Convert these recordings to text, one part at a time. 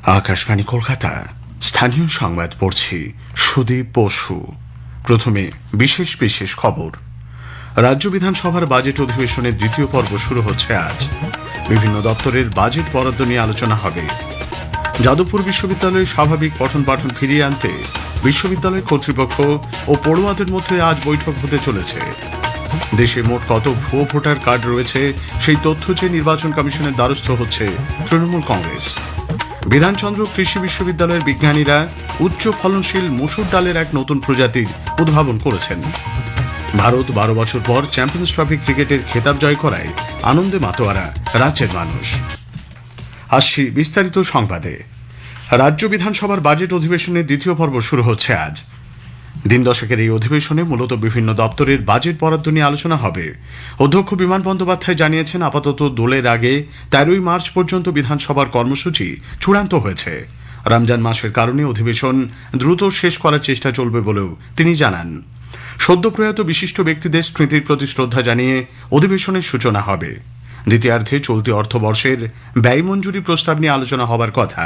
आकाशवाणी कलकाता स्थानीय संबाद पढ़ছি সুদীপ বসু। প্রথমে বিশেষ বিশেষ খবর। রাজ্য বিধানসভার বাজেট অধিবেশনের দ্বিতীয় পর্ব শুরু হচ্ছে আজ। বিভিন্ন দপ্তরের বাজেট বরাদ্দ নিয়ে আলোচনা হবে। যাদবপুর বিশ্ববিদ্যালয়ে স্বাভাবিক পঠন পাঠন ফিরিয়ে আনতে বিশ্ববিদ্যালয় কর্তৃপক্ষ ও পড়ুয়াদের মধ্যে আজ বৈঠক হতে চলেছে। দেশে মোট কত ভুয়ো ভোটার কার্ড রয়েছে সেই তথ্য চেয়ে নির্বাচন কমিশনের দ্বারস্থ হচ্ছে তৃণমূল কংগ্রেস। বিধানচন্দ্র কৃষি বিশ্ববিদ্যালয়ের বিজ্ঞানীরা উচ্চ ফলনশীল মসুর ডালের এক নতুন প্রজাতির উদ্ভাবন করেছেন। ভারত 12 বছর পর চ্যাম্পিয়ন্স ট্রফি ক্রিকেটের খেতাব জয় করায় আনন্দে মাতোয়ারা রাজ্যের মানুষ। আসছি বিস্তারিত সংবাদে। রাজ্য বিধানসভার বাজেট অধিবেশনের দ্বিতীয় পর্ব শুরু হচ্ছে আজ। দিন দশেকের এই অধিবেশনে মূলত বিভিন্ন দপ্তরের বাজেট বরাদ্দ নিয়ে আলোচনা হবে। অধ্যক্ষ বিমান বন্দ্যোপাধ্যায় জানিয়েছেন, আপাতত দোলের আগে 13 মার্চ পর্যন্ত বিধানসভার কর্মসূচি চূড়ান্ত হয়েছে। রমজান মাসের কারণে অধিবেশন দ্রুত শেষ করার চেষ্টা চলবে বলেও তিনি জানান। সদ্য প্রয়াত বিশিষ্ট ব্যক্তিদের স্মৃতির প্রতি শ্রদ্ধা জানিয়ে অধিবেশনের সূচনা হবে। দ্বিতীয়ার্ধে চলতি অর্থবর্ষের ব্যয় মঞ্জুরি প্রস্তাব নিয়ে আলোচনা হবার কথা।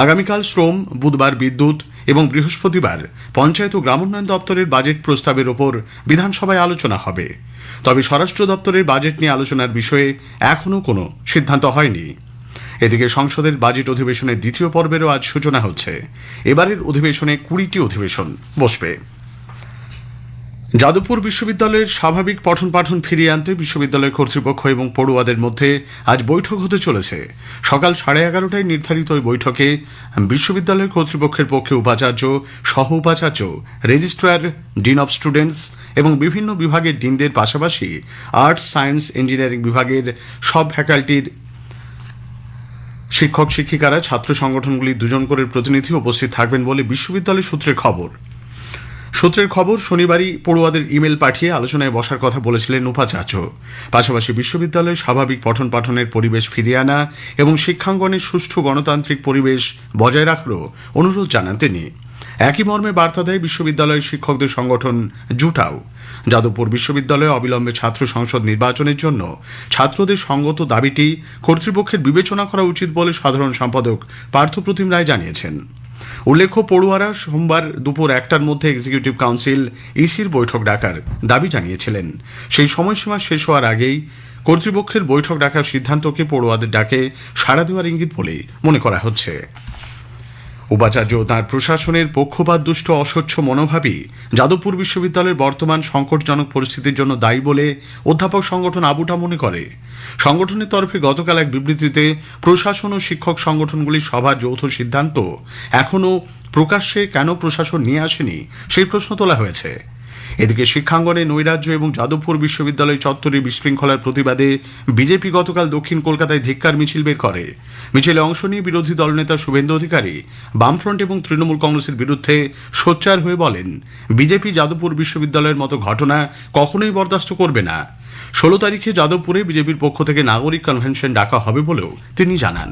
আগামীকাল শ্রম, বুধবার বিদ্যুৎ এবং বৃহস্পতিবার পঞ্চায়েত ও গ্রামোন্নয়ন দপ্তরের বাজেট প্রস্তাবের ওপর বিধানসভায় আলোচনা হবে। তবে স্বরাষ্ট্র দপ্তরের বাজেট নিয়ে আলোচনার বিষয়ে এখনও কোনো সিদ্ধান্ত হয়নি। এদিকে সংসদের বাজেট অধিবেশনের দ্বিতীয় পর্বেরও আজ সূচনা হচ্ছে। এবারের অধিবেশনে 20টি অধিবেশন বসবে। যাদবপুর বিশ্ববিদ্যালয়ের স্বাভাবিক পঠন পাঠন ফিরিয়ে আনতে বিশ্ববিদ্যালয় কর্তৃপক্ষ এবং পড়ুয়াদের মধ্যে আজ বৈঠক হতে চলেছে। সকাল 11:30টায় নির্ধারিত ওই বৈঠকে বিশ্ববিদ্যালয় কর্তৃপক্ষের পক্ষে উপাচার্য, সহ উপাচার্য, রেজিস্ট্রার, ডিন অব স্টুডেন্টস এবং বিভিন্ন বিভাগের ডিনদের পাশাপাশি আর্টস, সায়েন্স, ইঞ্জিনিয়ারিং বিভাগের সব ফ্যাকাল্টির শিক্ষক শিক্ষিকারা, ছাত্র সংগঠনগুলির 2 জন করে প্রতিনিধি উপস্থিত থাকবেন বলে বিশ্ববিদ্যালয় সূত্রের খবর। শনিবারই পড়ুয়াদের ইমেল পাঠিয়ে আলোচনায় বসার কথা বলেছিলেন উপাচার্য। পাশাপাশি বিশ্ববিদ্যালয়ে স্বাভাবিক পঠন পাঠনের পরিবেশ ফিরিয়ে আনা এবং শিক্ষাঙ্গনের সুষ্ঠু গণতান্ত্রিক পরিবেশ বজায় রাখারও অনুরোধ জানান তিনি। একই মর্মে বার্তা দেয় বিশ্ববিদ্যালয়ের শিক্ষকদের সংগঠন জুটাও। যাদবপুর বিশ্ববিদ্যালয়ে অবিলম্বে ছাত্র সংসদ নির্বাচনের জন্য ছাত্রদের সঙ্গত দাবিটি কর্তৃপক্ষের বিবেচনা করা উচিত বলে সাধারণ সম্পাদক পার্থপ্রতিম রায় জানিয়েছেন। উল্লেখ্য, পড়ুয়ারা সোমবার দুপুর 1টার মধ্যে এক্সিকিউটিভ কাউন্সিল ইসির বৈঠক ডাকার দাবি জানিয়েছিলেন। সেই সময়সীমা শেষ হওয়ার আগেই কর্তৃপক্ষের বৈঠক ডাকার সিদ্ধান্তকে পড়ুয়াদের ডাকে সাড়া দেওয়ার ইঙ্গিত বলে মনে করা হচ্ছে। উপাচার্য তাঁর প্রশাসনের পক্ষপাত দুষ্ট অস্বচ্ছ মনোভাবই যাদবপুর বিশ্ববিদ্যালয়ের বর্তমান সংকটজনক পরিস্থিতির জন্য দায়ী বলে অধ্যাপক সংগঠন আবুটা মনে করে। সংগঠনের তরফে গতকাল এক বিবৃতিতে প্রশাসন ও শিক্ষক সংগঠনগুলির সভার যৌথ সিদ্ধান্ত এখনও প্রকাশ্যে কেন প্রশাসন নিয়ে আসেনি সেই প্রশ্ন তোলা হয়েছে। এদিকে শিক্ষাঙ্গনে নৈরাজ্য এবং যাদবপুর বিশ্ববিদ্যালয় চত্বরে বিশৃঙ্খলার প্রতিবাদে বিজেপি গতকাল দক্ষিণ কলকাতায় ধিক্কার মিছিল বের করে। মিছিলে অংশ নিয়ে বিরোধী দলনেতা শুভেন্দু অধিকারী বামফ্রন্ট এবং তৃণমূল কংগ্রেসের বিরুদ্ধে সোচ্চার হয়ে বলেন, বিজেপি যাদবপুর বিশ্ববিদ্যালয়ের মতো ঘটনা কখনোই বরদাস্ত করবে না। 16 তারিখে যাদবপুরে বিজেপির পক্ষ থেকে নাগরিক কনভেনশন ডাকা হবে বলেও তিনি জানান।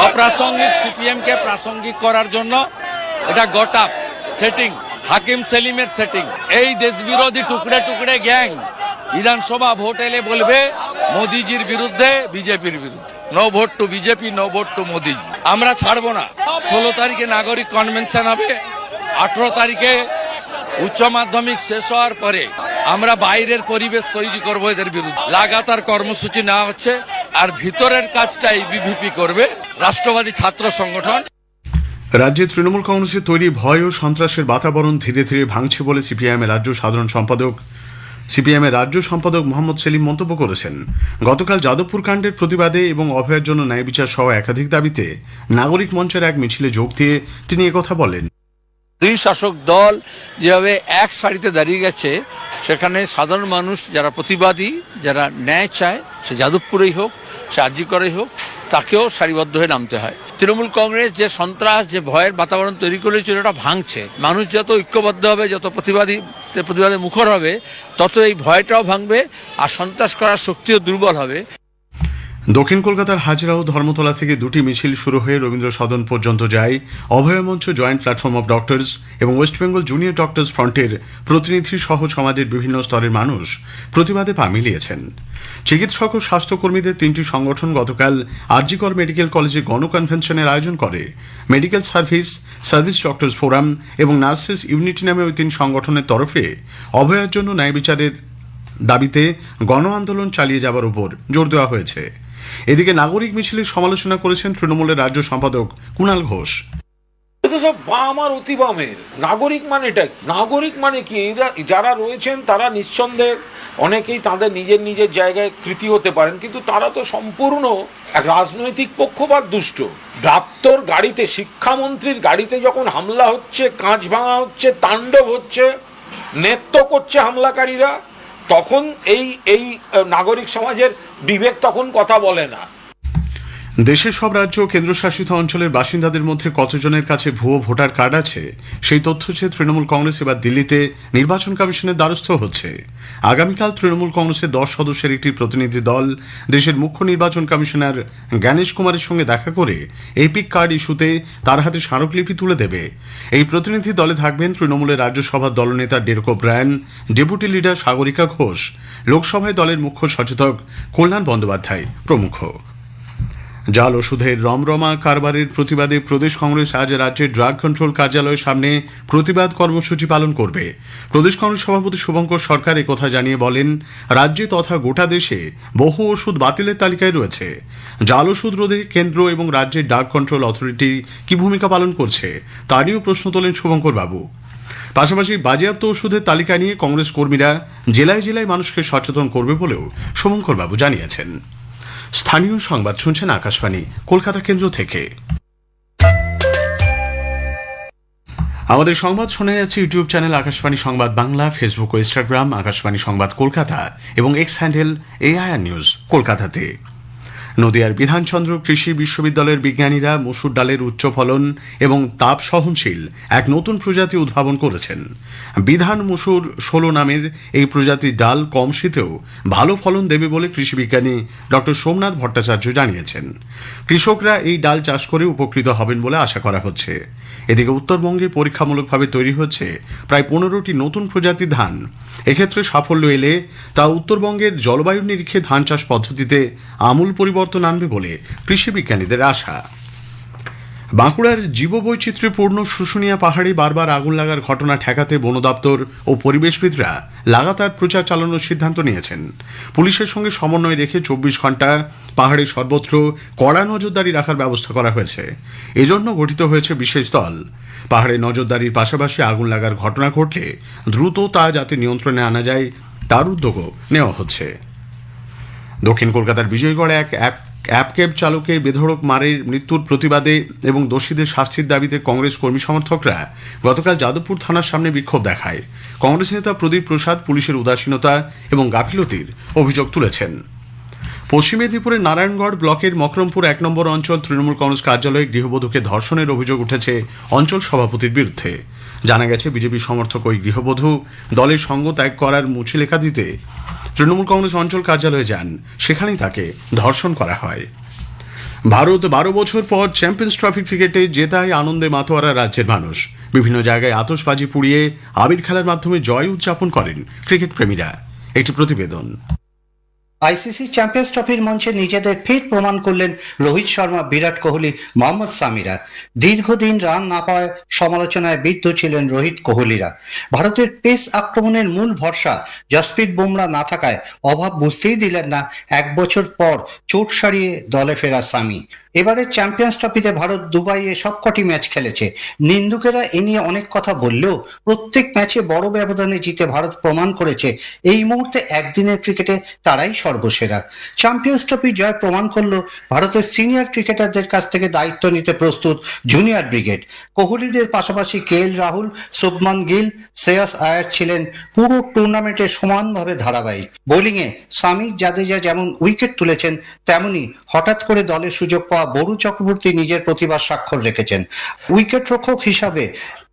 অপ্রাসঙ্গিক সিপিএম কে প্রাসঙ্গিক করার জন্য এটা গোটা সেটিং, হাকিম সেলিমের সেটিং। এই দেশ বিরোধী টুকরে টুকরে গ্যাং বিধানসভা ভোট এলে বলবে মোদিজির বিরুদ্ধে, বিজেপির বিরুদ্ধে। No vote to BJP, no vote to Modiji. আমরা ছাড়বো না। 16 তারিখে নাগরিক কনভেনশন হবে। 18 তারিখে উচ্চ মাধ্যমিক শেষ হওয়ার পরে আমরা বাইরের পরিবেশ তৈরি করবো এদের বিরুদ্ধে। লাগাতার কর্মসূচি নেওয়া হচ্ছে। আর ভিতরের কাজটা ইবিভিপি করবে রাষ্ট্রবাদী ছাত্র সংগঠন। রাজ্যে তৃণমূল কংগ্রেসের তৈরি ভয় ও সন্ত্রাসের বাতাবরণ ধীরে ধীরে ভাঙছে বলে সিপিআইএমের রাজ্য সম্পাদক মোহাম্মদ সেলিম মন্তব্য করেছেন। গতকাল যাদবপুর কাণ্ডের প্রতিবাদে এবং অভয়ের জন্য ন্যায় বিচার সহ একাধিক দাবিতে নাগরিক মঞ্চের এক মিছিলে যোগ দিয়ে তিনি একথা বলেন। 2 শাসক দল যেভাবে এক সারিতে দাঁড়িয়ে গেছে, সেখানে সাধারণ মানুষ যারা প্রতিবাদী, যারা ন্যায় চায়, সে যাদবপুরেই হোক, সে আজিকরেই হোক, তাকেও সারিবদ্ধ হয়ে নামতে হয়। তৃণমূল কংগ্রেস যে সন্ত্রাস, যে ভয়ের বাতাবরণ তৈরি করেছিল, এটা ভাঙছে। মানুষ যত ঐক্যবদ্ধ হবে, যত প্রতিবাদে মুখর হবে, তত এই ভয়টাও ভাঙবে আর সন্ত্রাস করার শক্তিও দুর্বল হবে। দক্ষিণ কলকাতার হাজরা ও ধর্মতলা থেকে দুটি মিছিল শুরু হয়ে রবীন্দ্র সদন পর্যন্ত যায়। অভয় মঞ্চ, জয়েন্ট প্ল্যাটফর্ম অব ডক্টরস এবং ওয়েস্ট বেঙ্গল জুনিয়র ডক্টরস ফ্রন্টের প্রতিনিধি সহ সমাজের বিভিন্ন স্তরের মানুষ প্রতিবাদে পা মিলিয়েছেন। চিকিৎসক ও স্বাস্থ্যকর্মীদের তিনটি সংগঠন গতকাল আরজি কর মেডিকেল কলেজে গণকনভেনশনের আয়োজন করে। মেডিকেল সার্ভিস ডক্টরস ফোরাম এবং নার্সেস ইউনিটি নামে ওই তিন সংগঠনের তরফে অভয়ের জন্য ন্যায় বিচারের দাবিতে গণ আন্দোলন চালিয়ে যাবার উপর জোর দেওয়া হয়েছে। এদিকে নাগরিক মিছিলের সমালোচনা করেছেন তৃণমূলের রাজ্য সম্পাদক কুণাল ঘোষ। সব বাম আর অতি বামের নাগরিক মানেটা কি? নাগরিক মানে কি? যারা রয়েছেন তারা নিঃসন্দেহে অনেকেই তাদের নিজের নিজের জায়গায় কৃতি হতে পারেন, কিন্তু তারা তো সম্পূর্ণ এক রাজনৈতিক পক্ষপাত দুষ্ট। ডাক্তার গাড়িতে, শিক্ষামন্ত্রীর গাড়িতে যখন হামলা হচ্ছে, কাঁচ ভাঙা হচ্ছে, তাণ্ডব হচ্ছে, নেতৃত্ব করছে হামলাকারীরা, তখন এই নাগরিক সমাজের বিবেক তখন কথা বলে না। দেশের সব রাজ্য ও কেন্দ্রশাসিত অঞ্চলের বাসিন্দাদের মধ্যে কতজনের কাছে ভুয়ো ভোটার কার্ড আছে সেই তথ্য চেয়ে তৃণমূল কংগ্রেস এবার দিল্লিতে নির্বাচন কমিশনের দ্বারস্থ হচ্ছে। আগামীকাল তৃণমূল কংগ্রেসের 10 সদস্যের একটি প্রতিনিধি দল দেশের মুখ্য নির্বাচন কমিশনার জ্ঞানেশ কুমারের সঙ্গে দেখা করে এপিক কার্ড ইস্যুতে তার হাতে স্মারকলিপি তুলে দেবে। এই প্রতিনিধি দলে থাকবেন তৃণমূলের রাজ্যসভার দলনেতা Derek O'Brien, deputy leader Sagarika Ghosh, লোকসভায় দলের মুখ্য সচেতক কল্যাণ বন্দ্যোপাধ্যায় প্রমুখ। জাল ওষুধের রমরমা কারবারের প্রতিবাদে প্রদেশ কংগ্রেস আজ রাজ্যের ড্রাগ কন্ট্রোল কার্যালয়ের সামনে প্রতিবাদ কর্মসূচি পালন করবে। প্রদেশ কংগ্রেস সভাপতি শুভঙ্কর সরকার একথা জানিয়ে বলেন, রাজ্যে তথা গোটা দেশে বহু ওষুধ বাতিলের তালিকায় রয়েছে। জাল ওষুধ রোধে কেন্দ্র এবং রাজ্যের ড্রাগ কন্ট্রোল অথরিটি কি ভূমিকা পালন করছে তা নিয়েও প্রশ্ন তোলেন শুভঙ্কর বাবু। পাশাপাশি বাজেয়াপ্ত ওষুধের তালিকা নিয়ে কংগ্রেস কর্মীরা জেলায় জেলায় মানুষকে সচেতন করবে বলেও শুভঙ্কর বাবু জানিয়েছেন। স্থানীয় সংবাদ শুনছেন আকাশবাণী কলকাতা কেন্দ্র থেকে। আমাদের সংবাদ শোনা যাচ্ছে ইউটিউব চ্যানেল আকাশবাণী সংবাদ বাংলা, ফেসবুক ও ইনস্টাগ্রাম আকাশবাণী সংবাদ কলকাতা এবং এক্স হ্যান্ডেল এআইআর নিউজ কলকাতাতে। নদিয়ার বিধানচন্দ্র কৃষি বিশ্ববিদ্যালয়ের বিজ্ঞানীরা মসুর ডালের উচ্চ ফলন এবং তাপ সহনশীল এক নতুন প্রজাতি উদ্ভাবন করেছেন। বিধান মসুর 16 নামের এই প্রজাতির ডাল কম শীতেও ভালো ফলন দেবে বলে কৃষি বিজ্ঞানী ডক্টর সোমনাথ ভট্টাচার্য জানিয়েছেন। কৃষকরা এই ডাল চাষ করে উপকৃত হবেন বলে আশা করা হচ্ছে। এদিকে উত্তরবঙ্গে পরীক্ষামূলকভাবে তৈরি হচ্ছে প্রায় 15টি নতুন প্রজাতির ধান। এক্ষেত্রে সাফল্য এলে তা উত্তরবঙ্গের জলবায়ুর নিরিখে ধান চাষ পদ্ধতিতে আমূল পরিবর্তন আনবে বলে কৃষি বিজ্ঞানীদের আশা। বাঁকুড়ার জীববৈচিত্র্যপূর্ণ শুশুনিয়া পাহাড়ে বারবার আগুন লাগার ঘটনা ঠেকাতে বন দপ্তর ও পরিবেশবিদরা লাগাতার প্রচার চালানোর সিদ্ধান্ত নিয়েছেন। পুলিশের সঙ্গে সমন্বয় রেখে 24 ঘন্টা পাহাড়ে সর্বত্র কড়া নজরদারি রাখার ব্যবস্থা করা হয়েছে। এজন্য গঠিত হয়েছে বিশেষ দল। পাহাড়ে নজরদারির পাশাপাশি আগুন লাগার ঘটনা ঘটলে দ্রুত তা যাতে নিয়ন্ত্রণে আনা যায় তার উদ্যোগও নেওয়া হচ্ছে। দক্ষিণ কলকাতার বিজয়গড়ে এক অ্যাপ ক্যাব চালকের বেধড়ক মারের মৃত্যুর প্রতিবাদে এবং দোষীদের শাস্তির দাবিতে কংগ্রেস কর্মী সমর্থকরা গতকাল যাদবপুর থানার সামনে বিক্ষোভ দেখায়। কংগ্রেস নেতা প্রদীপ প্রসাদ পুলিশের উদাসীনতা এবং গাফিলতির অভিযোগ তুলেছেন। পশ্চিম মেদিনীপুরের নারায়ণগড় ব্লকের মকরমপুর 1 নম্বর অঞ্চল তৃণমূল কংগ্রেস কার্যালয়ে গৃহবধূকে ধর্ষণের অভিযোগ উঠেছে অঞ্চল সভাপতির বিরুদ্ধে। জানা গেছে, বিজেপি সমর্থক ওই গৃহবধূ দলের সঙ্গ ত্যাগ করার মুছিলেখা দিতে তৃণমূল কংগ্রেস অঞ্চল কার্যালয়ে যান, সেখানেই তাকে ধর্ষণ করা হয়। ভারত 12 বছর পর চ্যাম্পিয়ন্স ট্রফি ক্রিকেটে জেতায় আনন্দে মাতোয়ারা রাজ্যের মানুষ। বিভিন্ন জায়গায় আতশবাজি পুড়িয়ে আবির খেলার মাধ্যমে জয় উদযাপন করেন ক্রিকেট প্রেমীরা। একটি প্রতিবেদন। আইসিসি চ্যাম্পিয়ন্স ট্রফির মঞ্চে নিজেদের ফিট প্রমাণ করলেন রোহিত শর্মা, বিরাট কোহলি, মোহাম্মদ সামিরা। দীর্ঘদিন রান না পাওয়ায় সমালোচনায় বিদ্ধ ছিলেন রোহিত, কোহলিরা। ভারতের পেস আক্রমণের মূল ভরসা জসপ্রীত বুমরা না থাকায় অভাব বুঝতেই দিলেন না 1 বছর পর চোট সারিয়ে দলে ফেরা সামি। এবারে চ্যাম্পিয়ন্স ট্রফিতে ভারত দুবাইয়ে সবকটি ম্যাচ খেলেছে। নিন্দুকেরা এ নিয়ে অনেক কথা বললেও প্রত্যেক ম্যাচে বড় ব্যবধানে জিতে ভারত প্রমাণ করেছে এই মুহূর্তে একদিনের ক্রিকেটে তারাই সর্বসেরা। চ্যাম্পিয়ন্স ট্রফি জয় প্রমাণ করলো ভারতের সিনিয়র ক্রিকেটারদের কাছ থেকে দায়িত্ব নিতে প্রস্তুত জুনিয়র ব্রিগেড। কোহলিদের পাশাপাশি কেএল রাহুল, শুভমান গিল, শ্রেয়াস আয়ার ছিলেন পুরো টুর্নামেন্টে সমানভাবে ধারাবাহিক। বোলিংয়ে সামি জাদেজা যেমন উইকেট তুলেছেন, তেমনি হঠাৎ করে দলের সুযোগ পাওয়া বরু চক্রবর্তী নিজের প্রতিভার স্বাক্ষর রেখেছেন। উইকেট রক্ষক হিসাবে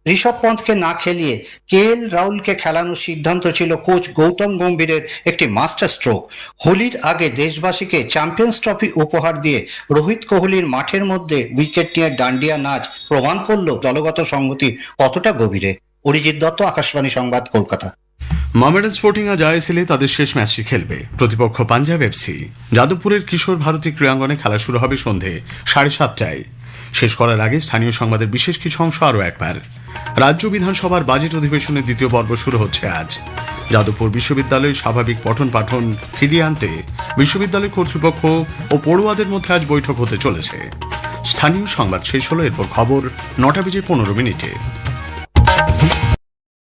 ঋষভ পন্থকে না খেলিয়ে KL রাহুলকে খেলানোর সিদ্ধান্ত ছিল কোচ গৌতম গম্ভীরের একটি মাস্টার স্ট্রোক। হোলির আগে দেশবাসীকে চ্যাম্পিয়ন্স ট্রফি উপহার দিয়ে রোহিত কোহলির মাঠের মধ্যে উইকেট নিয়ে ডান্ডিয়া নাচ প্রমাণ করল দলগত সংহতি কতটা গভীরে। অরিজিৎ দত্ত, আকাশবাণী সংবাদ, কলকাতা। মোহামেডান স্পোর্টিং আজ আইএসএলে তাদের শেষ ম্যাচটি খেলবে। প্রতিপক্ষ পাঞ্জাব এফসি। যাদবপুরের কিশোর ভারতী ক্রীড়াঙ্গনে খেলা শুরু হবে সন্ধে 7:30টায়। শেষ করার আগে স্থানীয় সংবাদের বিশেষ কিছু অংশ আরও একবার। রাজ্য বিধানসভার বাজেট অধিবেশনের দ্বিতীয় পর্ব শুরু হচ্ছে আজ। যাদবপুর বিশ্ববিদ্যালয়ে স্বাভাবিক পঠন পাঠন ফিরিয়ে আনতে বিশ্ববিদ্যালয় কর্তৃপক্ষ ও পড়ুয়াদের মধ্যে আজ বৈঠক হতে চলেছে। স্থানীয় সংবাদ শেষ হলো, এরপর খবর 9:15 মিনিটে।